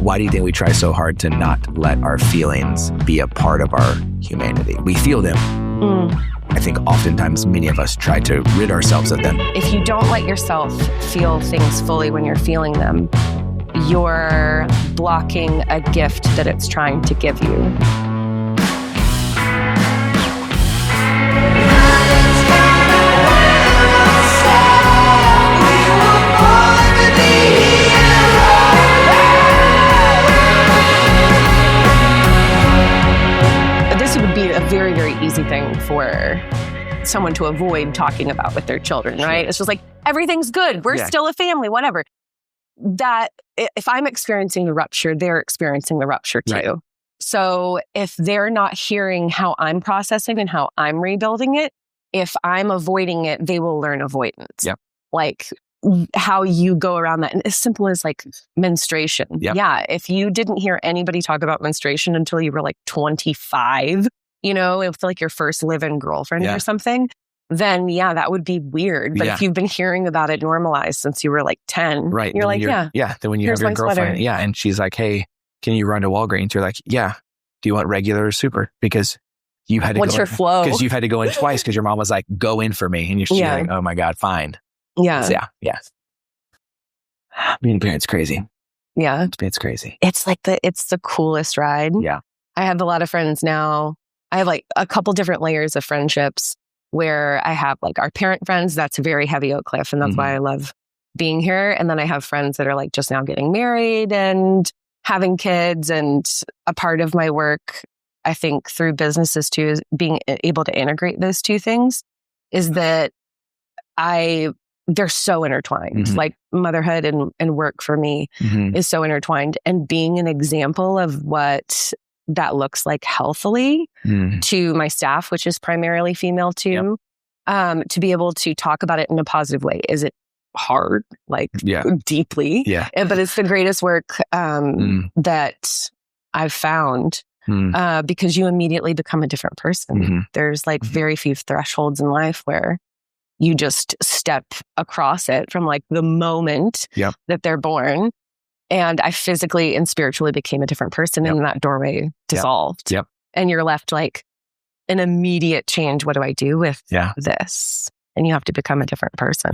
Why do you think we try so hard to not let our feelings be a part of our humanity? We feel them. I think oftentimes many of us try to rid ourselves of them. If you don't let yourself feel things fully when you're feeling them, you're blocking a gift that it's trying to give you. This would be a very, very easy thing for someone to avoid talking about with their children, right? It's just like, everything's good. We're still a family, whatever. That if I'm experiencing the rupture, they're experiencing the rupture too. Right. So if they're not hearing how I'm processing and how I'm rebuilding it, if I'm avoiding it, they will learn avoidance. Yep. Like how you go around that. And as simple as like menstruation. Yep. Yeah. If you didn't hear anybody talk about menstruation until you were like 25, if like your first live-in girlfriend or something, then that would be weird. But if you've been hearing about it normalized since you were like 10, right. You're like, then when you have your girlfriend, and she's like, hey, can you run to Walgreens? You're like, yeah. Do you want regular or super? Because you had to What's your flow? Because you've had to go in twice because your mom was like, go in for me. And you're like, oh my God, fine. Yeah. So, yeah. Being a parent's crazy. Yeah. It's crazy. It's like it's the coolest ride. Yeah. I have a lot of friends now. I have like a couple different layers of friendships where I have like our parent friends. That's very heavy oak cliff. And that's why I love being here. And then I have friends that are like just now getting married and having kids. And a part of my work, I think through businesses too, is being able to integrate those two things is that they're so intertwined. Like motherhood and work for me is so intertwined. And being an example of what that looks like healthily to my staff, which is primarily female too, to be able to talk about it in a positive way. Is it hard? Like deeply. Yeah. But it's the greatest work that I've found because you immediately become a different person. There's like very few thresholds in life where you just step across it from like the moment that they're born. And I physically and spiritually became a different person and that doorway dissolved. And you're left like an immediate change. What do I do with this? And you have to become a different person.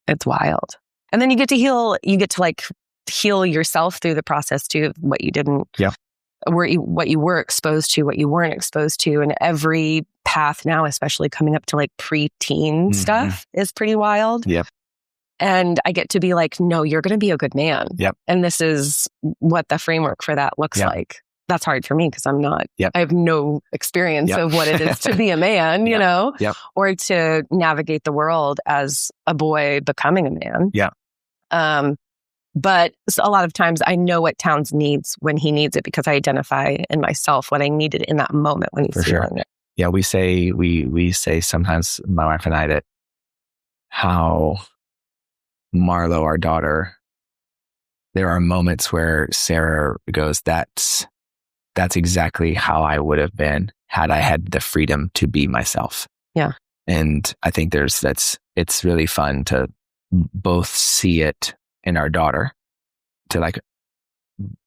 It's wild. And then you get to like heal yourself through the process too, of what you didn't, what you were exposed to, what you weren't exposed to. And every path now, especially coming up to like preteen stuff is pretty wild. And I get to be like, no, you're going to be a good man. And this is what the framework for that looks like. That's hard for me because I'm not, I have no experience of what it is to be a man, you know, or to navigate the world as a boy becoming a man. But a lot of times I know what Towns needs when he needs it because I identify in myself what I needed in that moment when he's feeling it. Yeah, we say sometimes, my wife and I, that how Marlo, our daughter, there are moments where Sarah goes, that's exactly how I would have been had I had the freedom to be myself. Yeah. And I think it's really fun to both see it in our daughter, to like,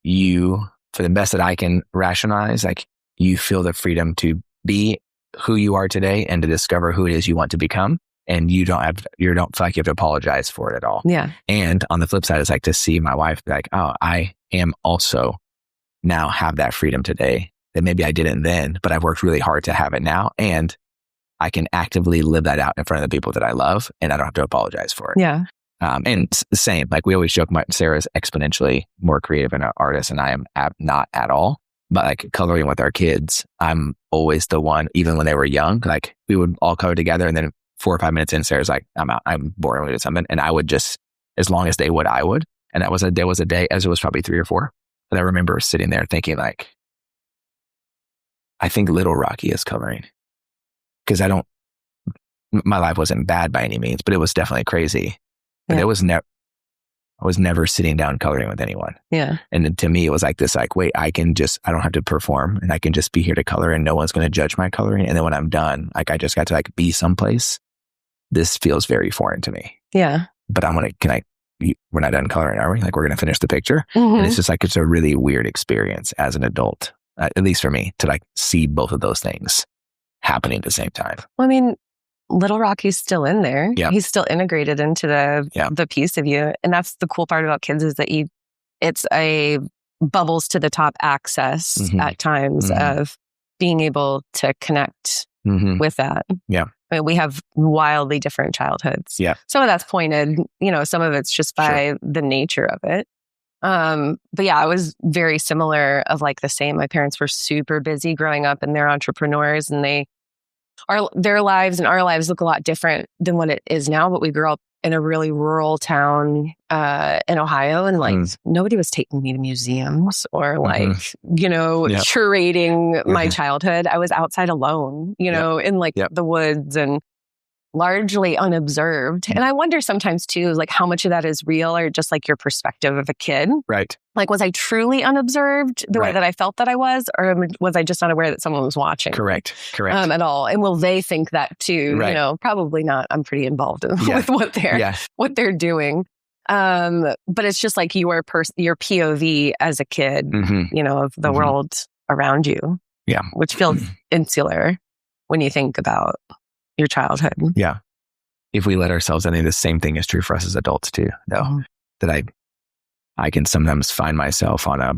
you, for the best that I can rationalize, like you feel the freedom to be who you are today and to discover who it is you want to become. And you don't feel like you have to apologize for it at all. Yeah. And on the flip side, it's like to see my wife be like, oh, I am also now have that freedom today that maybe I didn't then, but I've worked really hard to have it now. And I can actively live that out in front of the people that I love and I don't have to apologize for it. Yeah. And it's the same, like we always joke, Sarah's exponentially more creative and an artist and I am not at all. But like coloring with our kids, I'm always the one, even when they were young, like we would all color together and then 4 or 5 minutes in, Sarah's like, I'm out. I'm bored. I'm going to do something. And I would just, as long as they would, I would. And there was a day, as it was probably 3 or 4. But I remember sitting there thinking like, I think little Rocky is coloring. Because my life wasn't bad by any means, but it was definitely crazy. But I was never sitting down coloring with anyone. Yeah. And then to me, it was like this, like, wait, I don't have to perform and I can just be here to color and no one's going to judge my coloring. And then when I'm done, like, I just got to like be someplace. This feels very foreign to me. Yeah. But can I we're not done coloring, are we? Like, we're going to finish the picture. And it's just like, it's a really weird experience as an adult, at least for me, to like see both of those things happening at the same time. Well, I mean, little Rocky's still in there. Yeah. He's still integrated into the piece of you. And that's the cool part about kids, is that it's a bubbles to the top access at times of being able to connect with that. Yeah. I mean, we have wildly different childhoods. Yeah. Some of that's pointed, some of it's just by the nature of it. But yeah, I was very similar, of like the same. My parents were super busy growing up, and they're entrepreneurs, and their lives and our lives look a lot different than what it is now. But we grew up in a really rural town in Ohio, and like nobody was taking me to museums or like, curating my childhood. I was outside alone, in like the woods, and largely unobserved. And I wonder sometimes too, like how much of that is real or just like your perspective of a kid. Right. Like, was I truly unobserved the way that I felt that I was, or was I just not aware that someone was watching? Correct. At all. And will they think that too? Right. Probably not. I'm pretty involved with what they're doing. But it's just like your POV as a kid, of the world around you. Yeah. Which feels insular when you think about your childhood. Yeah. If we let ourselves, I think the same thing is true for us as adults too, though, that I can sometimes find myself on a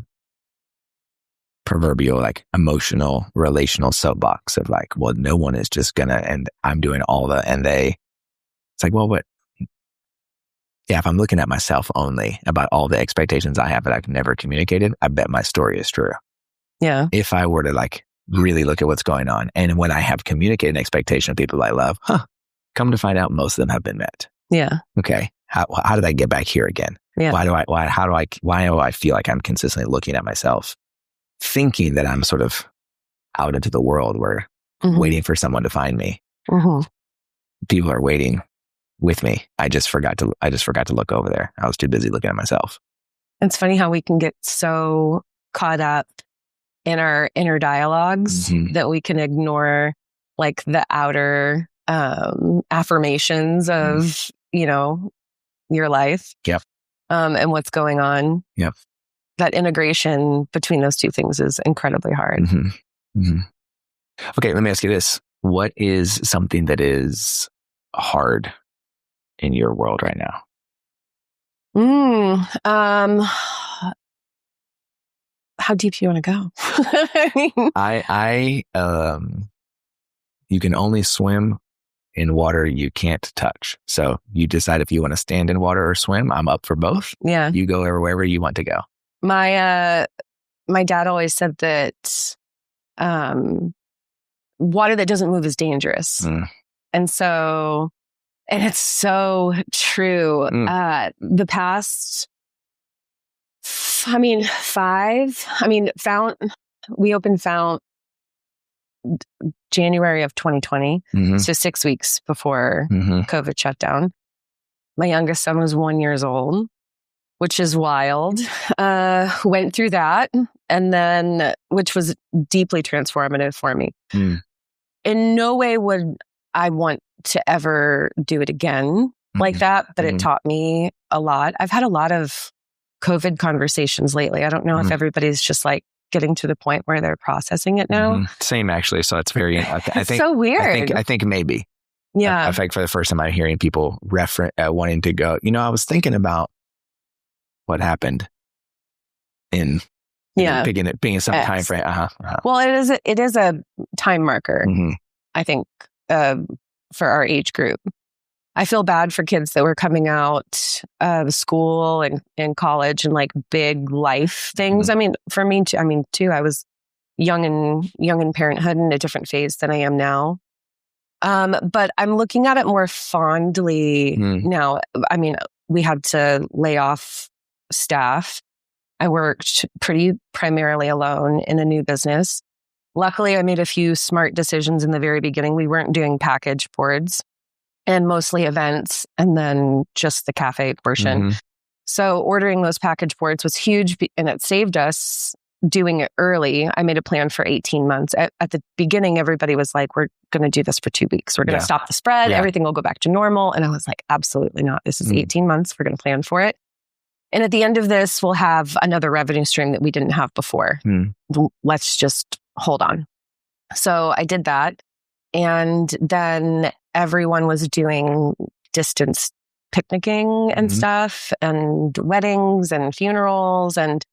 proverbial, like, emotional, relational soapbox of like, well, no one is just gonna, and I'm doing it's like, well, but yeah, if I'm looking at myself only about all the expectations I have that I've never communicated, I bet my story is true. Yeah. If I were to like really look at what's going on, and when I have communicated an expectation of people I love, come to find out most of them have been met. Yeah. Okay. How did I get back here again? Yeah. Why do I feel like I'm consistently looking at myself, thinking that I'm sort of out into the world where waiting for someone to find me. People are waiting with me. I just forgot to look over there. I was too busy looking at myself. It's funny how we can get so caught up in our inner dialogues that we can ignore like the outer affirmations of, your life. Yep. And what's going on. Yep. That integration between those two things is incredibly hard. Okay, let me ask you this. What is something that is hard in your world right now? How deep do you want to go? I you can only swim in water you can't touch. So you decide if you want to stand in water or swim. I'm up for both. Yeah. You go wherever you want to go. My dad always said that water that doesn't move is dangerous. And it's so true. The past, Fount, we opened Fount January of 2020. So 6 weeks before COVID shut down. My youngest son was 1 year old, which is wild. Went through that, and then, which was deeply transformative for me. In no way would I want to ever do it again like that, but it taught me a lot. I've had a lot of COVID conversations lately. I don't know if everybody's just like getting to the point where they're processing it now. Same, actually. So it's very, I think, so weird. I think maybe. Yeah. I think for the first time I'm hearing people wanting to go, I was thinking about what happened in being some time frame. Well, it is a time marker, I think, for our age group. I feel bad for kids that were coming out of school and college and like big life things. I mean, for me too, I was young in parenthood in a different phase than I am now. But I'm looking at it more fondly now. I mean, we had to lay off staff. I worked pretty primarily alone in a new business. Luckily, I made a few smart decisions in the very beginning. We weren't doing package boards and mostly events, and then just the cafe portion. So ordering those package boards was huge, and it saved us doing it early, I made a plan for 18 months. At the beginning, everybody was like, we're going to do this for 2 weeks. We're going to stop the spread. Everything will go back to normal. And I was like, absolutely not. This is 18 months. We're going to plan for it. And at the end of this, we'll have another revenue stream that we didn't have before. Let's just hold on. So I did that. And then everyone was doing distance picnicking and stuff, and weddings and funerals. And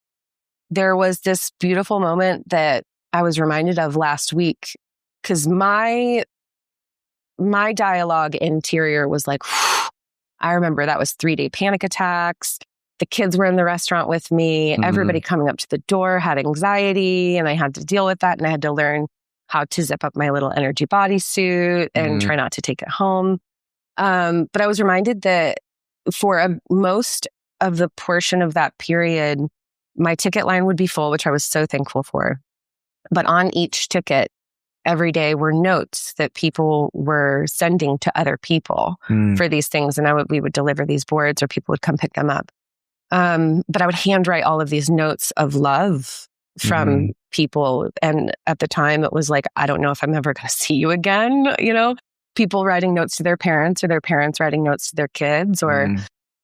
there was this beautiful moment that I was reminded of last week, because my dialogue interior was like, whew. I remember that was 3-day panic attacks. The kids were in the restaurant with me. Everybody coming up to the door had anxiety, and I had to deal with that. And I had to learn how to zip up my little energy bodysuit and try not to take it home. But I was reminded that for most of the portion of that period, my ticket line would be full, which I was so thankful for. But on each ticket, every day were notes that people were sending to other people for these things. And we would deliver these boards, or people would come pick them up. But I would handwrite all of these notes of love from people. And at the time, it was like, I don't know if I'm ever going to see you again. People writing notes to their parents, or their parents writing notes to their kids, or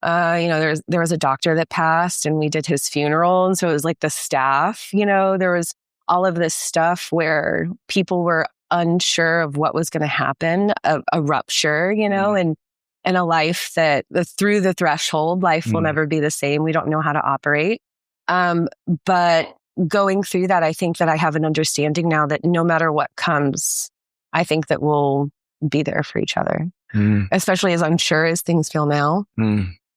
there was a doctor that passed, and we did his funeral. And so it was like the staff, there was all of this stuff where people were unsure of what was going to happen, a rupture, and a life that through the threshold, life will never be the same. We don't know how to operate. But going through that, I think that I have an understanding now that no matter what comes, I think that we'll be there for each other, especially as unsure as things feel now.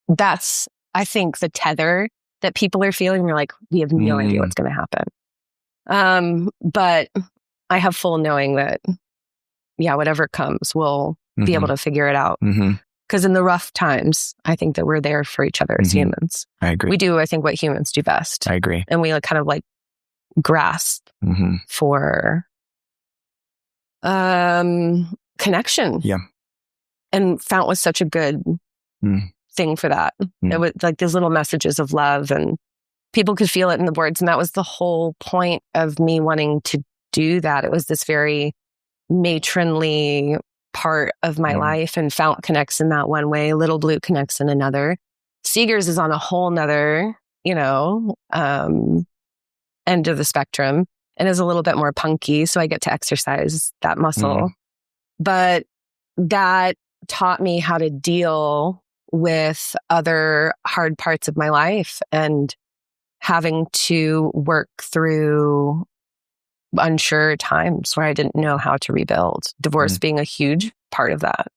That's, I think, the tether that people are feeling. We're like, we have no idea what's going to happen. But I have full knowing that, whatever comes, we'll be able to figure it out. Because in the rough times, I think that we're there for each other as humans. I agree. We do, I think, what humans do best. I agree. And we kind of like grasp for connection. Yeah. And Fount was such a good thing for that. It was like these little messages of love, and people could feel it in the boards. And that was the whole point of me wanting to do that. It was this very matronly part of my life, and Fount connects in that one way. Little Blue connects in another. Seegers is on a whole nother, end of the spectrum, and is a little bit more punky. So I get to exercise that muscle. But that taught me how to deal with other hard parts of my life, and having to work through unsure times where I didn't know how to rebuild. Divorce being a huge part of that.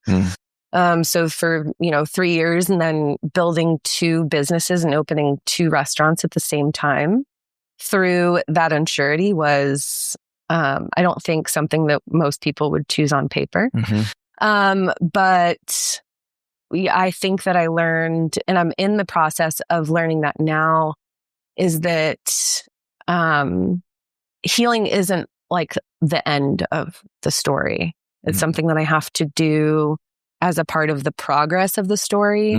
So for, 3 years, and then building 2 businesses and opening 2 restaurants at the same time through that unsurety was, I don't think something that most people would choose on paper. But I think that I learned, and I'm in the process of learning that now, is that healing isn't like the end of the story. It's something that I have to do as a part of the progress of the story.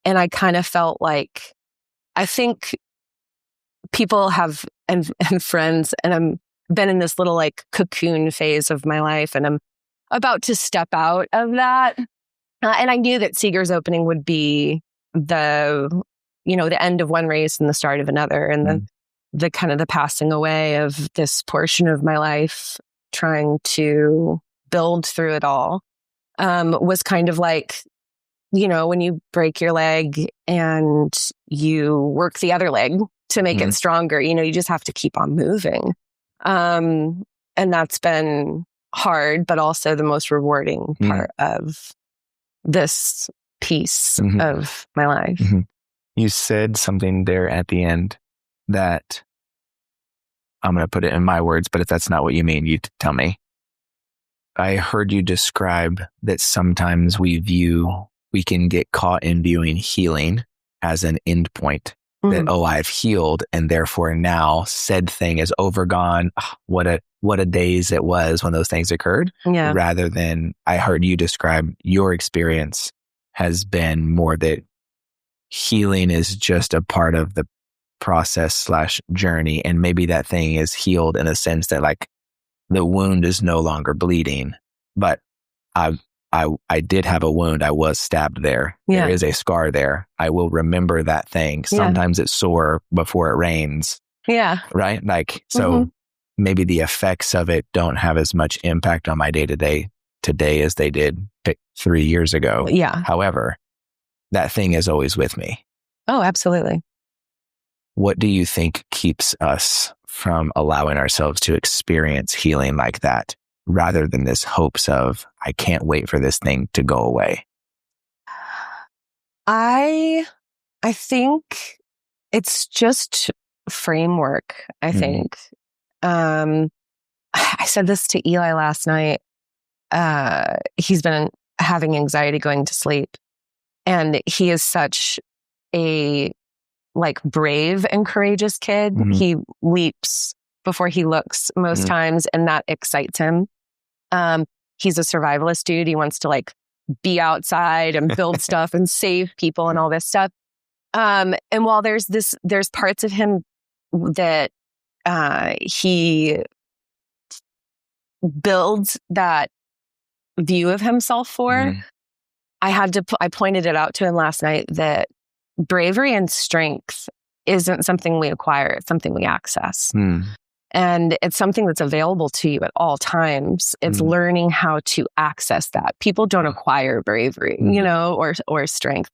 And I kind of felt like, I think people have, and friends, and I'm been in this little like cocoon phase of my life, and I'm about to step out of that. And I knew that Seeger's opening would be the end of one race and the start of another, and the kind of the passing away of this portion of my life, trying to build through it all, was kind of like, when you break your leg and you work the other leg to make it stronger, you just have to keep on moving. And that's been hard, but also the most rewarding part of this piece of my life. You said something there at the end that, I'm going to put it in my words, but if that's not what you mean, you tell me. I heard you describe that sometimes we can get caught in viewing healing as an endpoint. That, I've healed, and therefore now said thing is overgone. What a days it was when those things occurred. Yeah. Rather than, I heard you describe your experience has been more that healing is just a part of the process/journey. And maybe that thing is healed in a sense that like the wound is no longer bleeding, but I did have a wound. I was stabbed there. Yeah. There is a scar there. I will remember that thing. Sometimes it's sore before it rains. Yeah. Right? Like, so maybe the effects of it don't have as much impact on my day to day today as they did 3 years ago. Yeah. However, that thing is always with me. Oh, absolutely. What do you think keeps us from allowing ourselves to experience healing like that, rather than this hopes of, I can't wait for this thing to go away? I think it's just framework, I think. I said this to Eli last night. He's been having anxiety going to sleep, and he is such a like brave and courageous kid. He leaps before he looks most times, and that excites him. He's a survivalist dude. He wants to like be outside and build stuff and save people and all this stuff. And while there's parts of him that he builds that view of himself for, I pointed it out to him last night that bravery and strength isn't something we acquire. It's something we access. And it's something that's available to you at all times. It's learning how to access that. People don't acquire bravery, you know, or strength.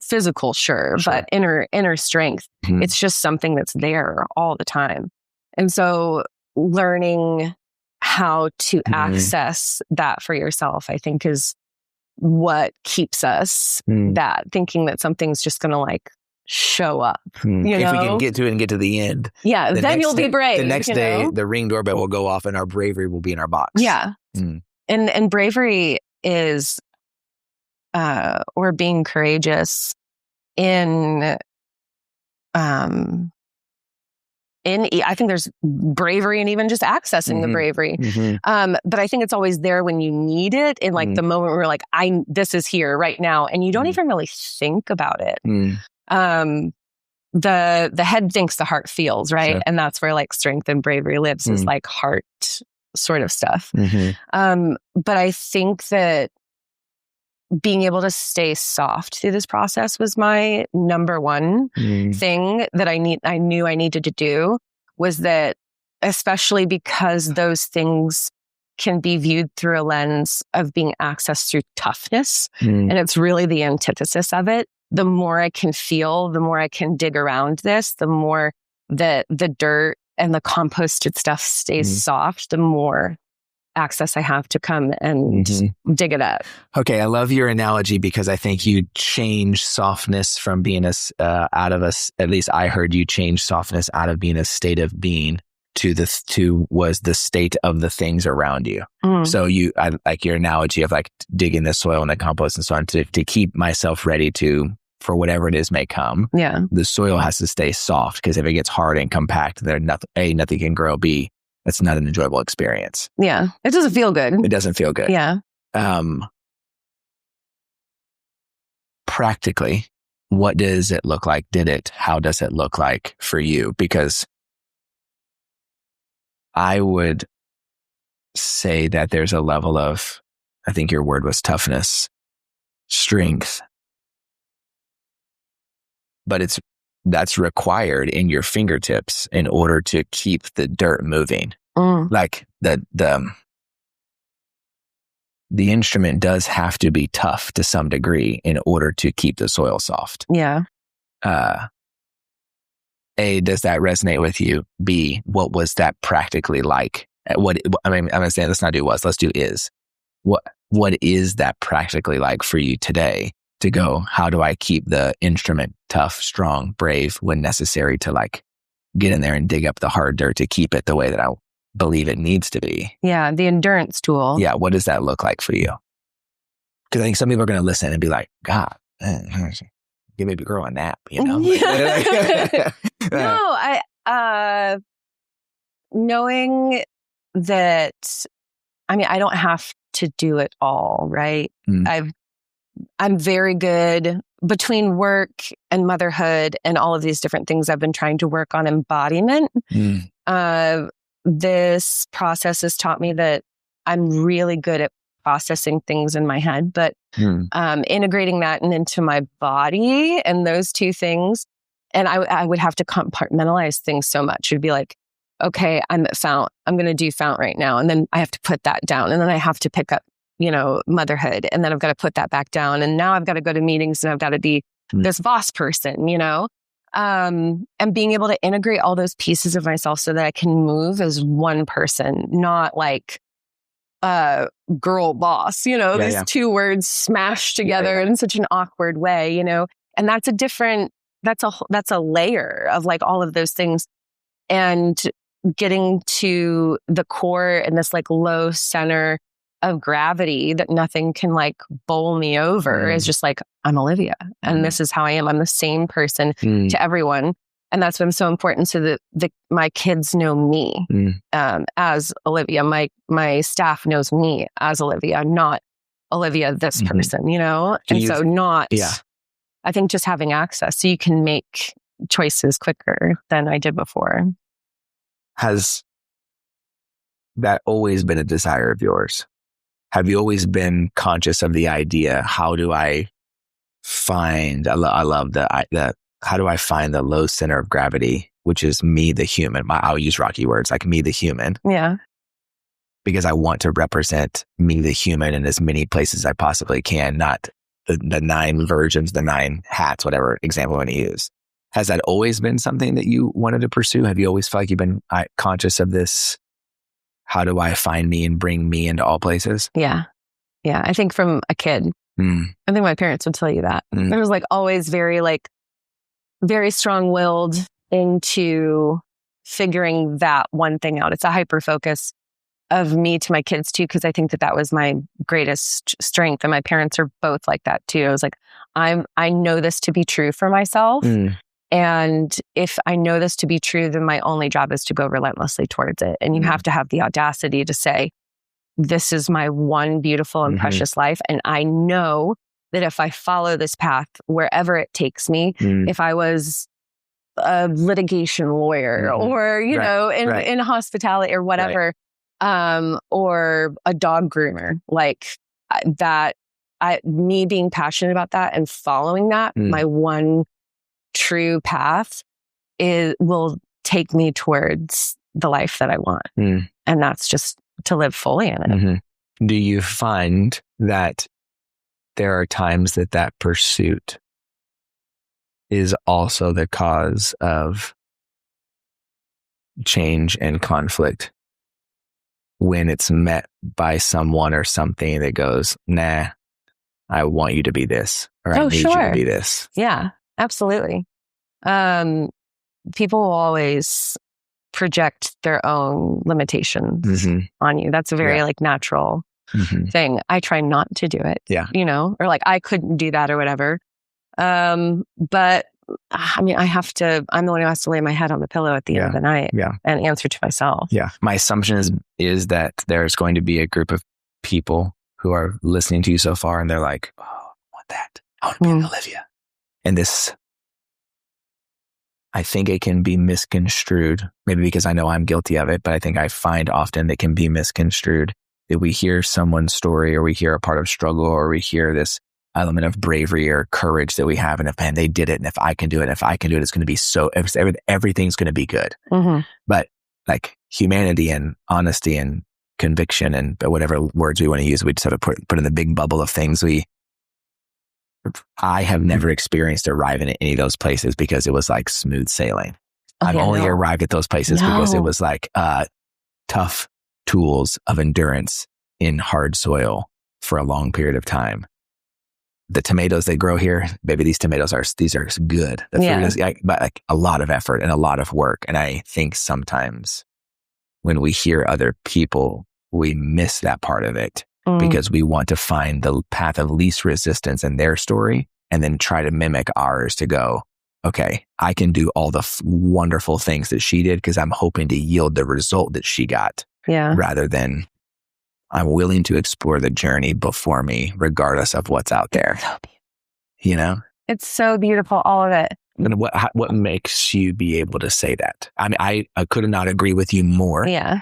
Physical, sure, but inner strength. It's just something that's there all the time. And so learning how to access that for yourself, I think, is what keeps us that thinking that something's just going to like show up. You know? If we can get to it and get to the end. Yeah, then you'll be brave. The next day, the Ring doorbell will go off and our bravery will be in our box. Yeah. And bravery is, or being courageous in I think there's bravery in even just accessing the bravery. But I think it's always there when you need it, in like the moment where like, this is here right now. And you don't even really think about it. The head thinks, the heart feels, right? Sure. And that's where like strength and bravery lives, is like heart sort of stuff. But I think that being able to stay soft through this process was my number one thing that I knew I needed to do, was that, especially because those things can be viewed through a lens of being accessed through toughness. And it's really the antithesis of it. The more I can feel, the more I can dig around this, the more that the dirt and the composted stuff stays soft, the more access I have to come and dig it up. Okay, I love your analogy, because I think you change softness from being out of us. At least I heard you change softness out of being a state of being to was the state of the things around you. So I like your analogy of like digging the soil and the compost and so on to keep myself ready for whatever it is may come. Yeah, the soil has to stay soft, because if it gets hard and compact, there nothing can grow. B, it's not an enjoyable experience. Yeah. It doesn't feel good. It doesn't feel good. Yeah. Practically, what does it look like? How does it look like for you? Because I would say that there's a level of, I think your word was toughness, strength, but that's required in your fingertips in order to keep the dirt moving. Like the instrument does have to be tough to some degree in order to keep the soil soft. Yeah. A, does that resonate with you? B, what was that practically like? I'm going to say, let's not do was, let's do is. What is that practically like for you today to go, how do I keep the instrument tough, strong, brave when necessary to like get in there and dig up the hard dirt to keep it the way that I believe it needs to be? Yeah, the endurance tool. Yeah, what does that look like for you? Because I think some people are going to listen and be like, God, give baby girl a nap, you know? No, knowing that, I don't have to do it all, right? I'm very good between work and motherhood and all of these different things, I've been trying to work on embodiment. This process has taught me that I'm really good at processing things in my head, but integrating that into my body and those two things. And I would have to compartmentalize things so much. It'd be like, okay, I'm at Fount. I'm going to do Fount right now. And then I have to put that down. And then I have to pick up, motherhood. And then I've got to put that back down. And now I've got to go to meetings and I've got to be this boss person, and being able to integrate all those pieces of myself so that I can move as one person, not like girl boss, these two words smashed together in such an awkward way, and that's a layer of like all of those things. And getting to the core and this like low center of gravity that nothing can like bowl me over is just like, I'm Olivia and this is how I am. I'm the same person to everyone. And that's been so important so that my kids know me as Olivia. My staff knows me as Olivia, not Olivia, this person, I think just having access so you can make choices quicker than I did before. Has that always been a desire of yours? Have you always been conscious of the idea, how do I find, I love how do I find the low center of gravity, which is me, the human. I'll use rocky words like me, the human. Yeah. Because I want to represent me, the human, in as many places as I possibly can, not the 9 versions, the 9 hats, whatever example I want to use. Has that always been something that you wanted to pursue? Have you always felt like you've been conscious of this? How do I find me and bring me into all places? Yeah. Yeah. I think from a kid, I think my parents would tell you that. I was like always very strong-willed into figuring that one thing out. It's a hyper focus of me to my kids too, because I think that was my greatest strength. And my parents are both like that too. I was like, I know this to be true for myself. And if I know this to be true, then my only job is to go relentlessly towards it. And you have to have the audacity to say, this is my one beautiful and precious life. And I know that if I follow this path, wherever it takes me, if I was a litigation lawyer or, in hospitality or whatever, or a dog groomer, like that, me being passionate about that and following that, my one true path will take me towards the life that I want. And that's just to live fully in it. Do you find that there are times that pursuit is also the cause of change and conflict when it's met by someone or something that goes, nah, I want you to be this, or I need you to be this? Yeah. Absolutely. People will always project their own limitations on you. That's a very natural thing. I try not to do it, or like I couldn't do that or whatever. But I mean, I'm the one who has to lay my head on the pillow at the end of the night and answer to myself. Yeah. My assumption is that there's going to be a group of people who are listening to you so far and they're like, oh, I want that. I want to be an Olivia. And this, I think it can be misconstrued, maybe because I know I'm guilty of it, but I think I find often it can be misconstrued that we hear someone's story or we hear a part of struggle or we hear this element of bravery or courage that we have. And if, man, they did it. And if I can do it, and if I can do it, it's going to be everything's going to be good. But like humanity and honesty and conviction and whatever words we want to use, we just have to put in the big bubble of things. I have never experienced arriving at any of those places because it was like smooth sailing. I've only arrived at those places because it was like tough tools of endurance in hard soil for a long period of time. The tomatoes they grow here, baby, these are good. The fruit is but like a lot of effort and a lot of work. And I think sometimes when we hear other people, we miss that part of it. Because we want to find the path of least resistance in their story and then try to mimic ours to go, okay, I can do all the wonderful things that she did because I'm hoping to yield the result that she got. Rather than I'm willing to explore the journey before me, regardless of what's out there. It's so beautiful, all of it. And what makes you be able to say that? I mean, I could not agree with you more. Yeah.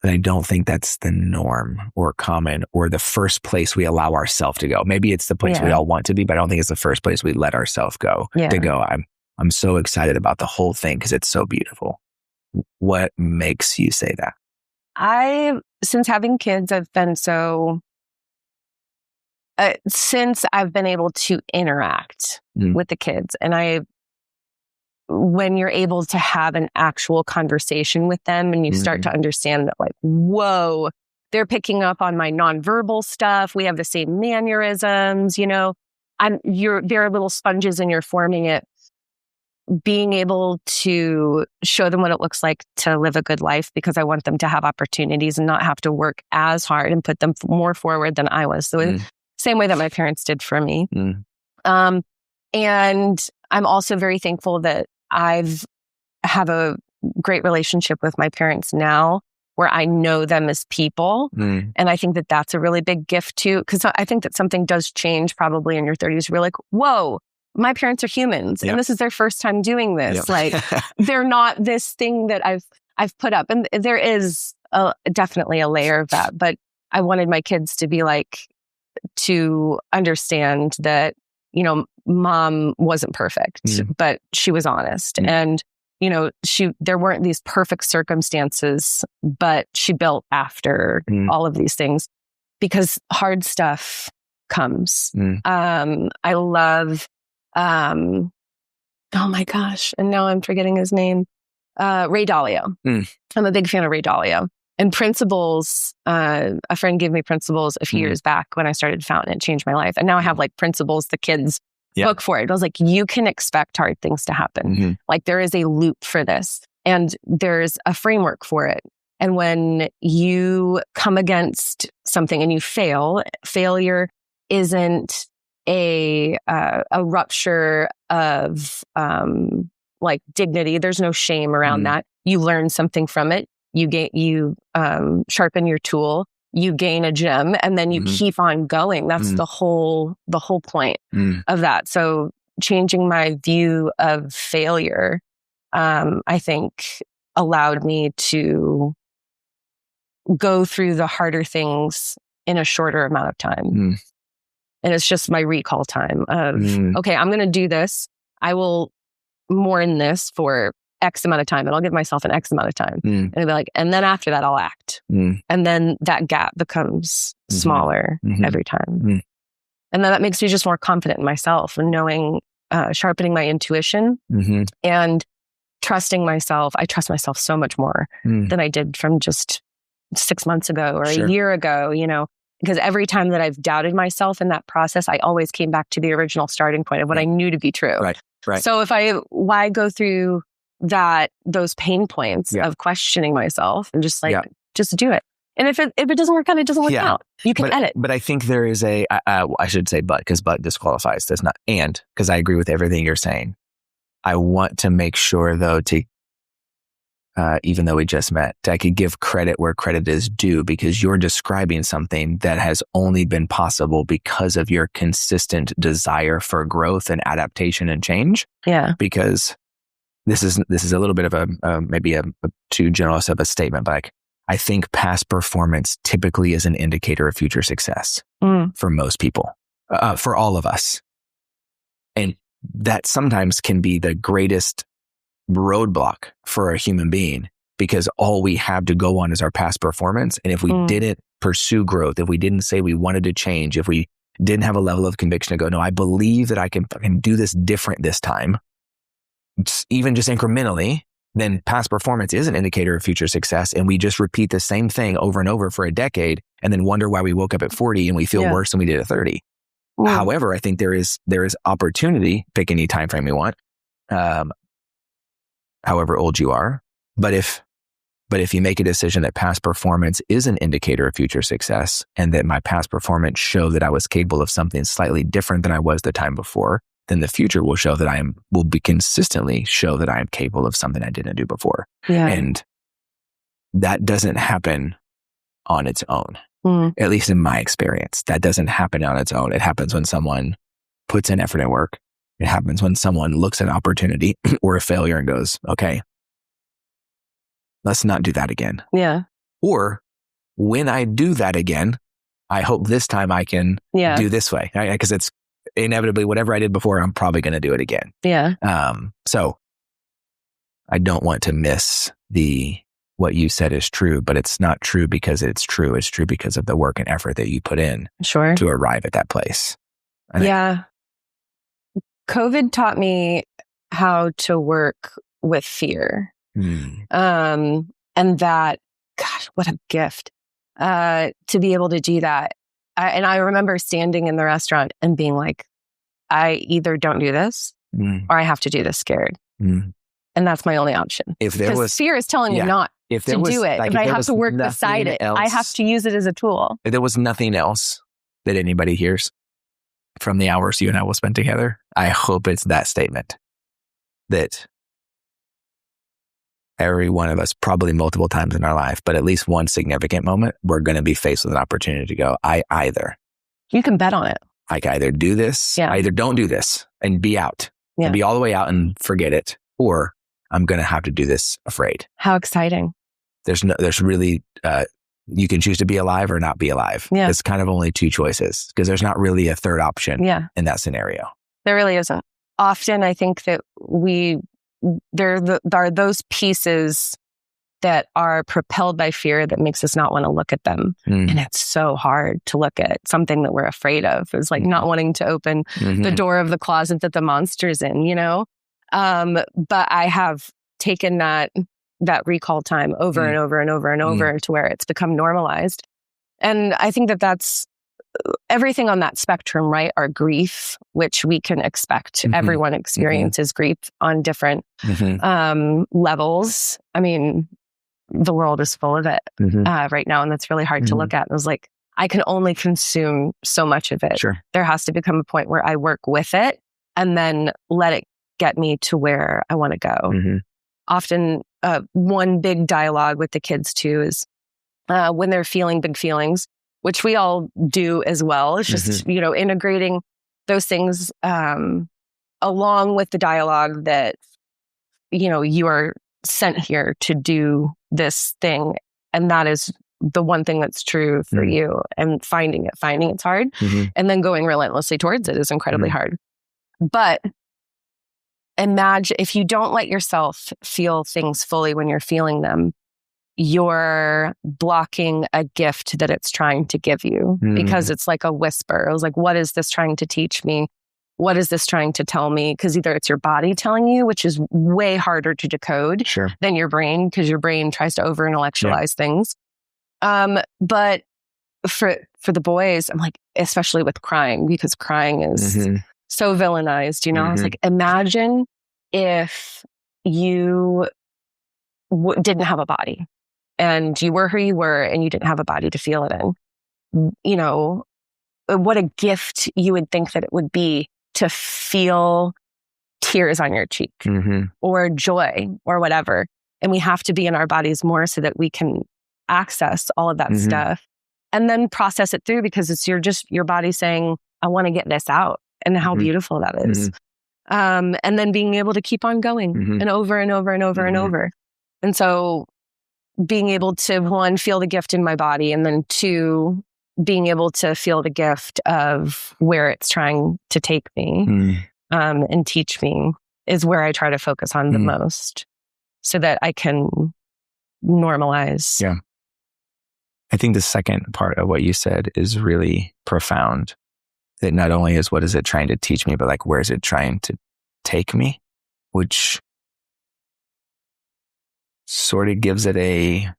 But I don't think that's the norm or common or the first place we allow ourselves to go. Maybe it's the place we all want to be, but I don't think it's the first place we let ourselves go to go. I'm so excited about the whole thing because it's so beautiful. What makes you say that? Since having kids, I've been so, since I've been able to interact with the kids, and when you're able to have an actual conversation with them and you start to understand that, like, whoa, they're picking up on my nonverbal stuff. We have the same mannerisms, they're little sponges and you're forming it. Being able to show them what it looks like to live a good life, because I want them to have opportunities and not have to work as hard and put them more forward than I was. So same way that my parents did for me. And I'm also very thankful that have a great relationship with my parents now, where I know them as people. And I think that that's a really big gift too, because I think that something does change probably in your 30s. We're like, whoa, my parents are humans and this is their first time doing this. Like, they're not this thing that I've put up. And there is definitely a layer of that, but I wanted my kids to be like, to understand that, mom wasn't perfect, but she was honest. And, there weren't these perfect circumstances, but she built after all of these things, because hard stuff comes. I love, oh my gosh. And now I'm forgetting his name. Ray Dalio. I'm a big fan of Ray Dalio. And principles, a friend gave me principles a few years back when I started Fount, and it changed my life. And now I have like principles, the kids book for it. I was like, you can expect hard things to happen. Like, there is a loop for this and there's a framework for it. And when you come against something and you failure isn't a rupture of like dignity. There's no shame around that. You learn something from it. You sharpen your tool, you gain a gem, and then you keep on going. That's the whole point of that. So changing my view of failure, I think, allowed me to go through the harder things in a shorter amount of time. And it's just my recall time of, okay, I'm going to do this. I will mourn this for X amount of time, and I'll give myself an X amount of time. And I'll be like, and then after that, I'll act. And then that gap becomes smaller every time. And then that makes me just more confident in myself and knowing, sharpening my intuition and trusting myself. I trust myself so much more than I did from just 6 months ago or a year ago, because every time that I've doubted myself in that process, I always came back to the original starting point of what I knew to be true. Right. So why go through those pain points of questioning myself and just just do it. And if it doesn't work out, it doesn't work out. You can edit. But I think there is I should say because but disqualifies. Does not, and because I agree with everything you're saying. I want to make sure though even though we just met, I could give credit where credit is due, because you're describing something that has only been possible because of your consistent desire for growth and adaptation and change. Yeah. Because this is a little bit of a maybe a too generous of a statement, but I think past performance typically is an indicator of future success for most people, for all of us. And that sometimes can be the greatest roadblock for a human being, because all we have to go on is our past performance. And if we didn't pursue growth, if we didn't say we wanted to change, if we didn't have a level of conviction to go, no, I believe that I can do this different this time, even just incrementally, then past performance is an indicator of future success. And we just repeat the same thing over and over for a decade and then wonder why we woke up at 40 and we feel worse than we did at 30. However, I think there is opportunity, pick any time frame you want, however old you are. But if you make a decision that past performance is an indicator of future success, and that my past performance showed that I was capable of something slightly different than I was the time before, then the future will show that will be consistently show that I am capable of something I didn't do before. Yeah. And that doesn't happen on its own. At least in my experience, that doesn't happen on its own. It happens when someone puts in effort and work. It happens when someone looks at an opportunity or a failure and goes, okay, let's not do that again. Yeah. Or when I do that again, I hope this time I can do this way. Because it's inevitably whatever I did before, I'm probably going to do it again. Yeah. So I don't want to miss what you said is true, but it's not true because it's true. It's true because of the work and effort that you put in to arrive at that place. COVID taught me how to work with fear. And that, gosh, what a gift to be able to do that. And I remember standing in the restaurant and being like, I either don't do this or I have to do this scared. And that's my only option. Because fear is telling me not to do it. But I have to work beside it. I have to use it as a tool. If there was nothing else that anybody hears from the hours you and I will spend together, I hope it's that statement that every one of us, probably multiple times in our life, but at least one significant moment, we're going to be faced with an opportunity to go, you can bet on it. I can either do this, I either don't do this and be out and be all the way out and forget it, or I'm going to have to do this afraid. How exciting. There's really, you can choose to be alive or not be alive. Yeah. It's kind of only two choices because there's not really a third option in that scenario. There really isn't. Often I think that there are those pieces that are propelled by fear that makes us not want to look at them. And it's so hard to look at something that we're afraid of. It's like not wanting to open the door of the closet that the monster's in, But I have taken that recall time over and over and over and over to where it's become normalized. And I think that that's everything on that spectrum, right? Our grief, which we can expect. Everyone experiences grief on different levels. I mean, the world is full of it right now, and that's really hard to look at. And I was like, I can only consume so much of it. Sure. There has to become a point where I work with it and then let it get me to where I want to go. Often, one big dialogue with the kids too is when they're feeling big feelings, which we all do as well. It's just, integrating those things along with the dialogue that, you are sent here to do this thing. And that is the one thing that's true for you. And finding it's hard. And then going relentlessly towards it is incredibly hard. But imagine if you don't let yourself feel things fully when you're feeling them, you're blocking a gift that it's trying to give you because it's like a whisper. I was like, what is this trying to teach me? What is this trying to tell me? Because either it's your body telling you, which is way harder to decode than your brain, because your brain tries to over-intellectualize things. But for the boys, I'm like, especially with crying, because crying is so villainized, I was like, imagine if you didn't have a body and you were who you were and you didn't have a body to feel it in. What a gift you would think that it would be to feel tears on your cheek or joy or whatever. And we have to be in our bodies more so that we can access all of that stuff and then process it through, because it's your body saying, I want to get this out. And how beautiful that is. And then being able to keep on going and over and over and over and over. And so being able to, one, feel the gift in my body, and then two, being able to feel the gift of where it's trying to take me and teach me is where I try to focus on the most so that I can normalize. Yeah. I think the second part of what you said is really profound. That not only is what is it trying to teach me, but like, where is it trying to take me? Which sort of gives it I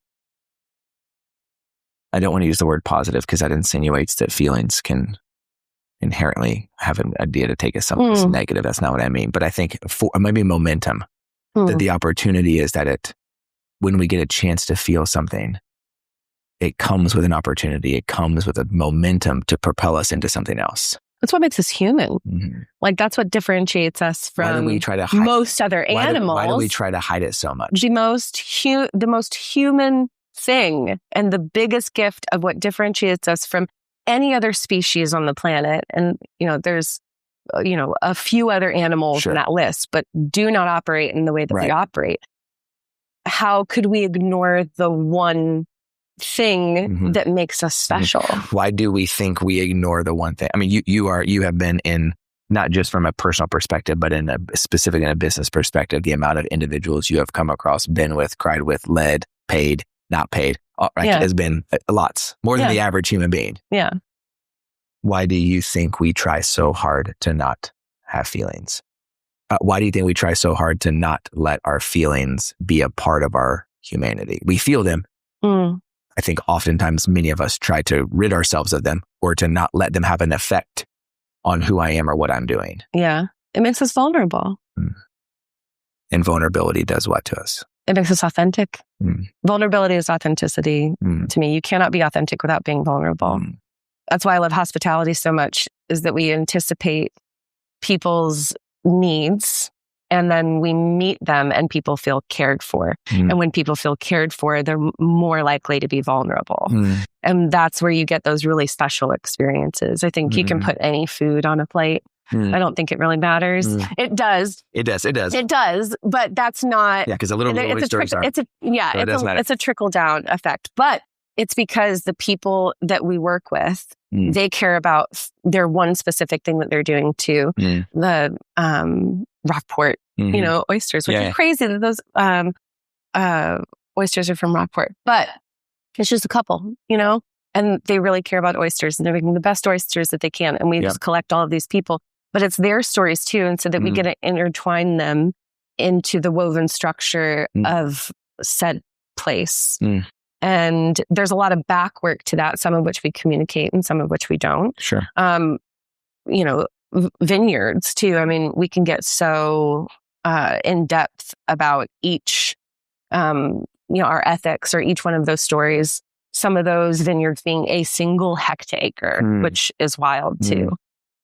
don't want to use the word positive because that insinuates that feelings can inherently have an idea to take us something negative. That's not what I mean. But I think maybe momentum, that the opportunity is that when we get a chance to feel something, it comes with an opportunity. It comes with a momentum to propel us into something else. That's what makes us human. Like, that's what differentiates us from most other animals. Why do we try to hide it so much? The most human thing and the biggest gift of what differentiates us from any other species on the planet. And, there's, a few other animals in that list, but do not operate in the way that we operate. How could we ignore the one thing that makes us special? Why do we think we ignore the one thing? I mean, you have been in, not just from a personal perspective, but in a business perspective, the amount of individuals you have come across, been with, cried with, led, paid, not paid, has been lots more than the average human being. Yeah. Why do you think we try so hard to not have feelings? Why do you think we try so hard to not let our feelings be a part of our humanity? We feel them. I think oftentimes many of us try to rid ourselves of them or to not let them have an effect on who I am or what I'm doing. Yeah. It makes us vulnerable. And vulnerability does what to us? It makes us authentic. Vulnerability is authenticity to me. You cannot be authentic without being vulnerable. That's why I love hospitality so much, is that we anticipate people's needs and then we meet them and people feel cared for. And when people feel cared for, they're more likely to be vulnerable. And that's where you get those really special experiences. I think you can put any food on a plate. I don't think it really matters. It does. It does. But that's not. Yeah, because a little oysters are. It's a trickle down effect. But it's because the people that we work with, they care about their one specific thing that they're doing too. The Rockport, oysters, which is crazy that those oysters are from Rockport. But it's just a couple, and they really care about oysters and they're making the best oysters that they can. And we just collect all of these people. But it's their stories too. And so that we get to intertwine them into the woven structure of said place. And there's a lot of back work to that, some of which we communicate and some of which we don't. Sure. Vineyards too. I mean, we can get so in depth about each, our ethics or each one of those stories. Some of those vineyards being a single hectare, which is wild too.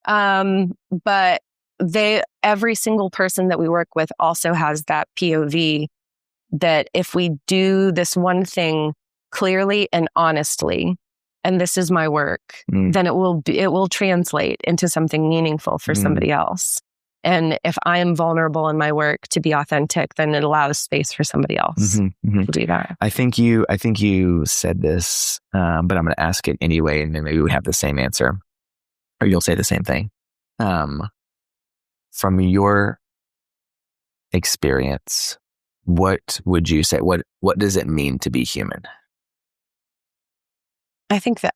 But every single person that we work with also has that POV that if we do this one thing clearly and honestly, and this is my work, then it will translate into something meaningful for somebody else. And if I am vulnerable in my work to be authentic, then it allows space for somebody else to do that. I think you said this, but I'm going to ask it anyway, and then maybe we have the same answer, or you'll say the same thing. From your experience, what would you say? What does it mean to be human? I think that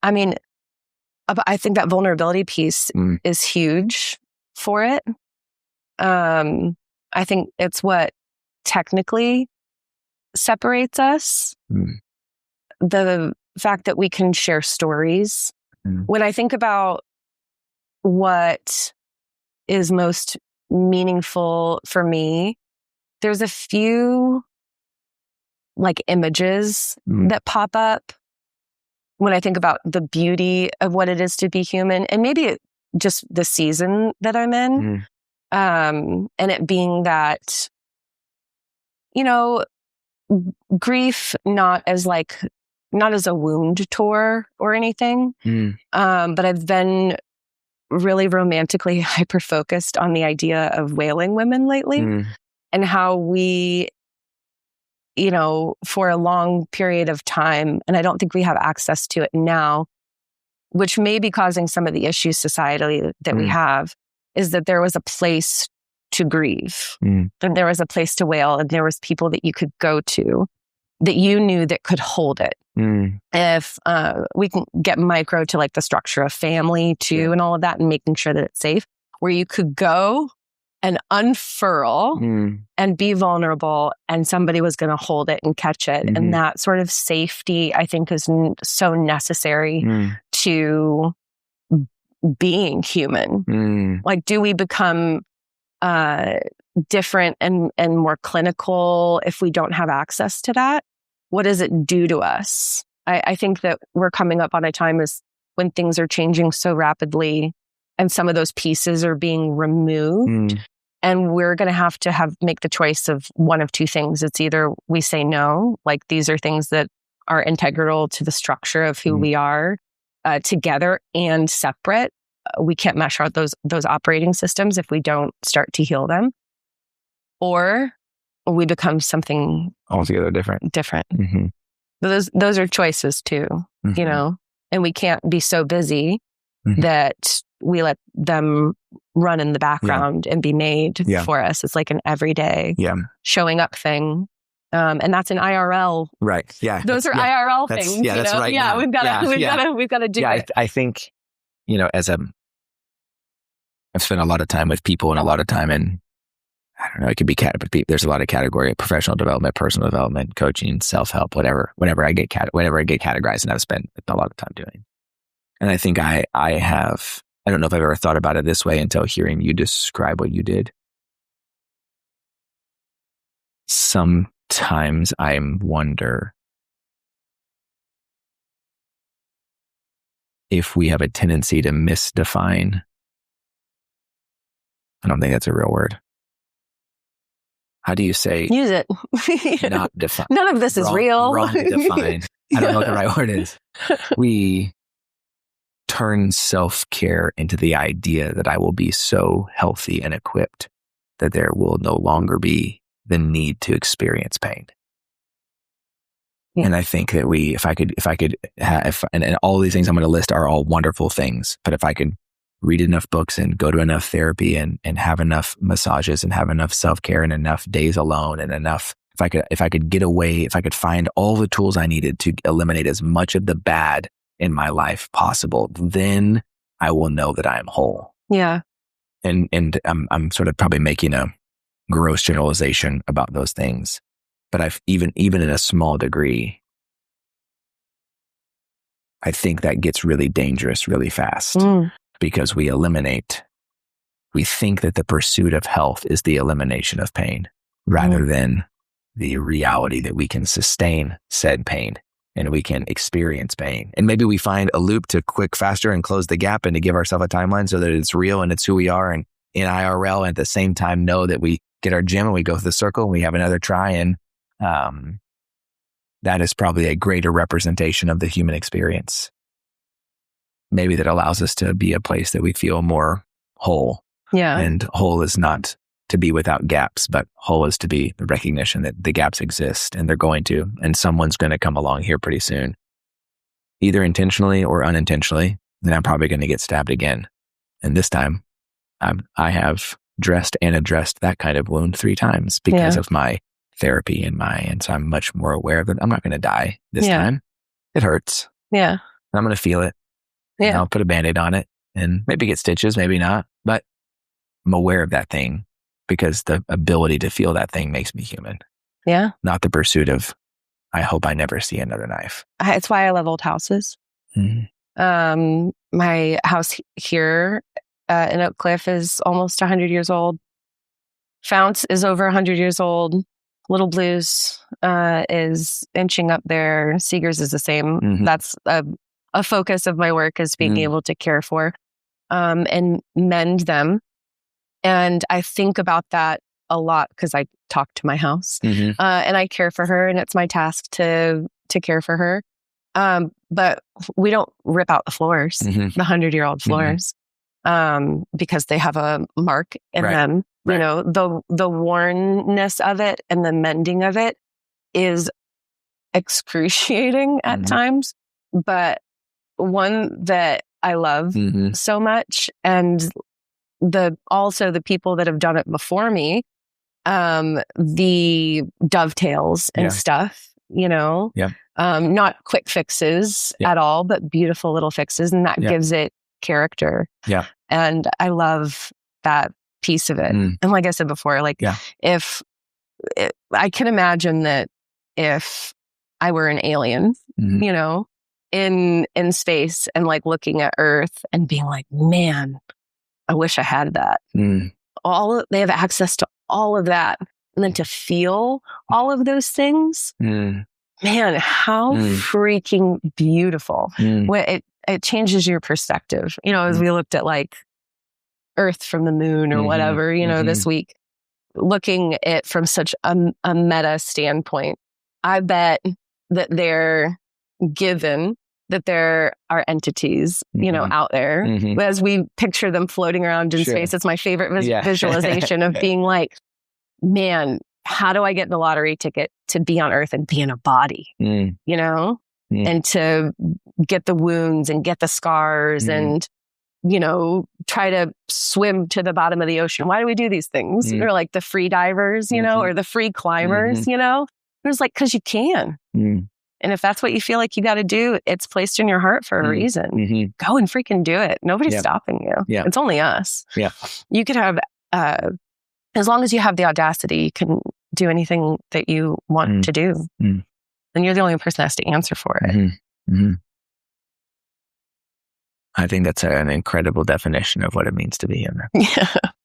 vulnerability piece is huge for it. I think it's what technically separates us. The fact that we can share stories. When I think about what is most meaningful for me, there's a few images that pop up when I think about the beauty of what it is to be human, and maybe just the season that I'm in. And it being that, grief, not as a wound tour or anything. But I've been really romantically hyper-focused on the idea of wailing women lately and how we, for a long period of time, and I don't think we have access to it now, which may be causing some of the issues societally that we have, is that there was a place to grieve, and there was a place to wail, and there was people that you could go to that you knew that could hold it. If we can get micro to the structure of family too, and all of that, and making sure that it's safe, where you could go and unfurl and be vulnerable, and somebody was going to hold it and catch it. And that sort of safety, I think, is so necessary to being human. Do we become different and more clinical if we don't have access to that? What does it do to us? I think that we're coming up on a time when things are changing so rapidly and some of those pieces are being removed. And we're going to have make the choice of one of two things. It's either we say no, these are things that are integral to the structure of who we are together and separate. We can't mesh out those operating systems if we don't start to heal them, or we become something altogether different. Mm-hmm. Those are choices too, Mm-hmm. you know, and we can't be so busy that we let them run in the background and be made for us. It's like an everyday showing up thing. And that's an IRL. Right. Yeah. Those are IRL things. Yeah, that's right. Yeah. We've got to do it. I think, you know, I've spent a lot of time with people and a lot of time in, I don't know, it could be there's a lot of category of professional development, personal development, coaching, self-help, whatever I get categorized, and I've spent a lot of time doing. And I think I don't know if I've ever thought about it this way until hearing you describe what you did. Sometimes I wonder if we have a tendency to misdefine. I don't think that's a real word. How do you say? Use it. Not define. None of this is real. Wrong to define. I don't know what the right word is. We turn self-care into the idea that I will be so healthy and equipped that there will no longer be the need to experience pain. Yeah. And I think that and all these things I'm going to list are all wonderful things, but if I could read enough books and go to enough therapy and have enough massages and have enough self-care and enough days alone and enough, if I could get away, if I could find all the tools I needed to eliminate as much of the bad in my life possible, then I will know that I am whole. Yeah. And I'm sort of probably making a gross generalization about those things, but I've even in a small degree, I think that gets really dangerous really fast. Because we think that the pursuit of health is the elimination of pain rather than the reality that we can sustain said pain and we can experience pain. And maybe we find a loop to quick, faster and close the gap and to give ourselves a timeline so that it's real and it's who we are and in IRL, and at the same time know that we get our gym and we go through the circle and we have another try. And that is probably a greater representation of the human experience. Maybe that allows us to be a place that we feel more whole. Yeah. And whole is not to be without gaps, but whole is to be the recognition that the gaps exist and they're going to, and someone's going to come along here pretty soon, either intentionally or unintentionally. And I'm probably going to get stabbed again. And this time I have dressed and addressed that kind of wound 3 times because of my therapy and so I'm much more aware that I'm not going to die this time. It hurts. Yeah. I'm going to feel it. Yeah. I'll put a Band-Aid on it and maybe get stitches, maybe not, but I'm aware of that thing because the ability to feel that thing makes me human. Yeah. Not the pursuit of, I hope I never see another knife. It's why I love old houses. Mm-hmm. My house here in Oak Cliff is almost 100 years old. Fount is over 100 years old. Little Blues is inching up there. Seegers is the same. Mm-hmm. That's a focus of my work is being able to care for and mend them. And I think about that a lot because I talk to my house and I care for her, and it's my task to care for her. But we don't rip out the floors, the 100-year-old floors, because they have a mark in them. Right. You know, the wornness of it and the mending of it is excruciating at times, but one that I love so much, and also the people that have done it before me, the dovetails and stuff, you know, not quick fixes at all, but beautiful little fixes, and that gives it character. Yeah, and I love that piece of it. And like I said before, like if I can imagine that if I were an alien, you know, in space and like looking at Earth and being like, man, I wish I had that. They have access to all of that. And then to feel all of those things, man, how freaking beautiful. It changes your perspective. You know, as we looked at like Earth from the moon or whatever, you know, this week, looking at it from such a meta standpoint, I bet that they're given, that there are entities, out there. As we picture them floating around in space, it's my favorite visualization of being like, man, how do I get the lottery ticket to be on Earth and be in a body, and to get the wounds and get the scars and, try to swim to the bottom of the ocean. Why do we do these things? Or like the free divers, or the free climbers, It's like, because you can. And if that's what you feel like you got to do, it's placed in your heart for a reason. Go and freaking do it. Nobody's stopping you. It's only us. You could have, as long as you have the audacity, you can do anything that you want to do. And you're the only person that has to answer for it. I think that's an incredible definition of what it means to be human.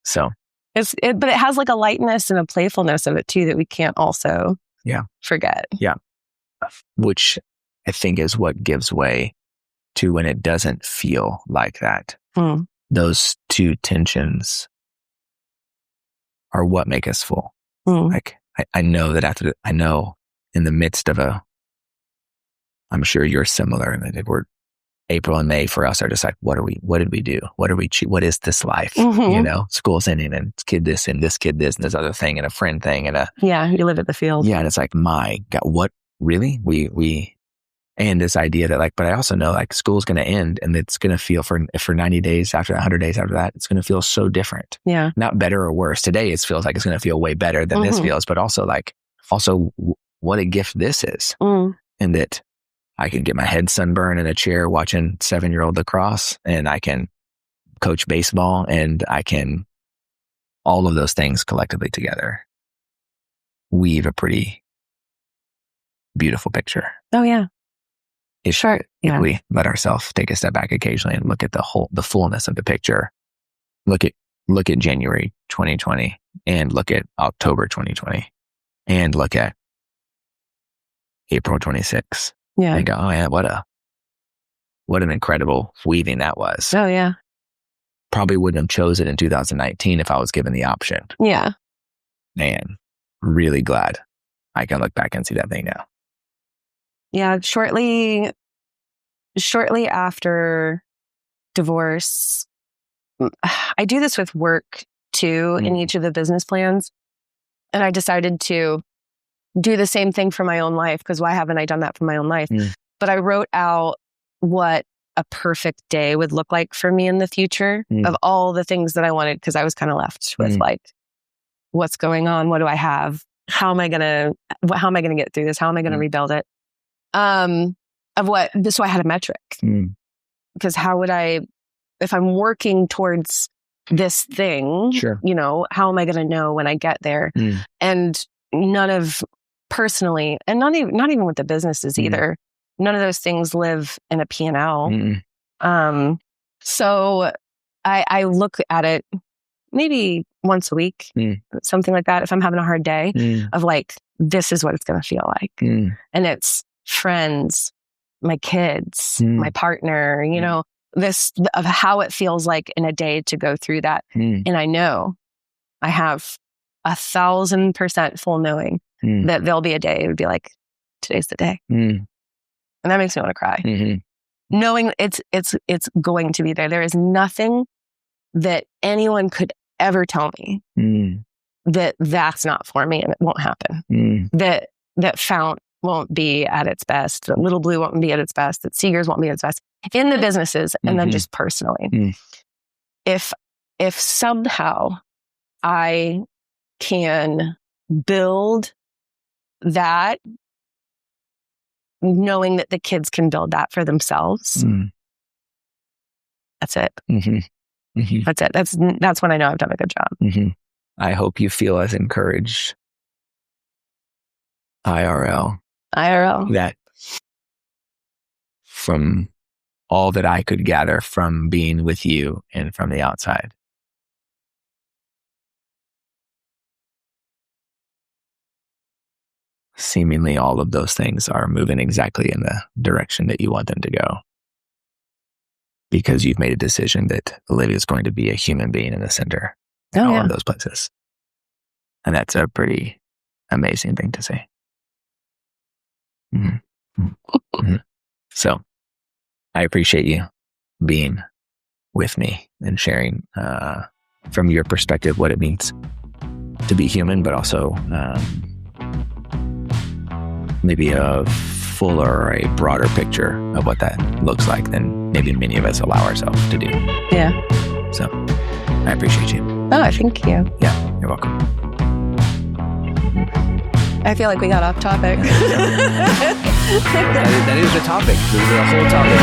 So but it has like a lightness and a playfulness of it too that we can't also forget. Which I think is what gives way to when it doesn't feel like that. Those two tensions are what make us full. Like I know that in the midst of I'm sure you're similar, and we're April and May for us are just like, what did we do? What is this life? School's ending and kid this and this kid this and this other thing and a friend thing and you live at the field. And it's like, my God, what really? We and this idea that but I also know school's going to end and it's going to feel for 90 days after 100 days after that, it's going to feel so different. Not better or worse. Today it feels like it's going to feel way better than this feels, but also what a gift this is. And that I can get my head sunburned in a chair watching 7-year-old lacrosse, and I can coach baseball, and I can all of those things collectively together weave a pretty beautiful picture. If we let ourselves take a step back occasionally and look at the fullness of the picture, look at January 2020 and look at October 2020 and look at April 26th. And go, oh yeah, what an incredible weaving that was. Probably wouldn't have chosen it in 2019 if I was given the option. Man, really glad I can look back and see that thing now. Shortly after divorce, I do this with work too in each of the business plans. And I decided to do the same thing for my own life, because why haven't I done that for my own life? But I wrote out what a perfect day would look like for me in the future of all the things that I wanted, because I was kind of left with what's going on? What do I have? How am I gonna get through this? How am I gonna rebuild it? So I had a metric, because how would I, if I'm working towards this thing, how am I gonna know when I get there? And none of personally, and not even with the businesses either, none of those things live in a P&L. So I look at it maybe once a week, something like that. If I'm having a hard day of this is what it's going to feel like. And it's friends, my kids, my partner, this of how it feels like in a day to go through that. And I know I have 1,000% full knowing that there'll be a day it would be like, today's the day. And that makes me want to cry. Knowing it's going to be there. There is nothing that anyone could ever tell me that's not for me and it won't happen. That Fount won't be at its best. That Little Blue won't be at its best. That Seegers won't be at its best in the businesses and then just personally. If somehow I can build that, knowing that the kids can build that for themselves, that's it. That's it. That's when I know I've done a good job. I hope you feel as encouraged IRL that from all that I could gather from being with you and from the outside. Seemingly all of those things are moving exactly in the direction that you want them to go. Because you've made a decision that Olivia is going to be a human being in the center in all of those places. And that's a pretty amazing thing to say. Mm-hmm. So I appreciate you being with me and sharing from your perspective what it means to be human, but also maybe a fuller, a broader picture of what that looks like than maybe many of us allow ourselves to do. Yeah. So I appreciate you. Oh, thank you. Yeah, you're welcome. I feel like we got off topic. That is the topic. The whole topic.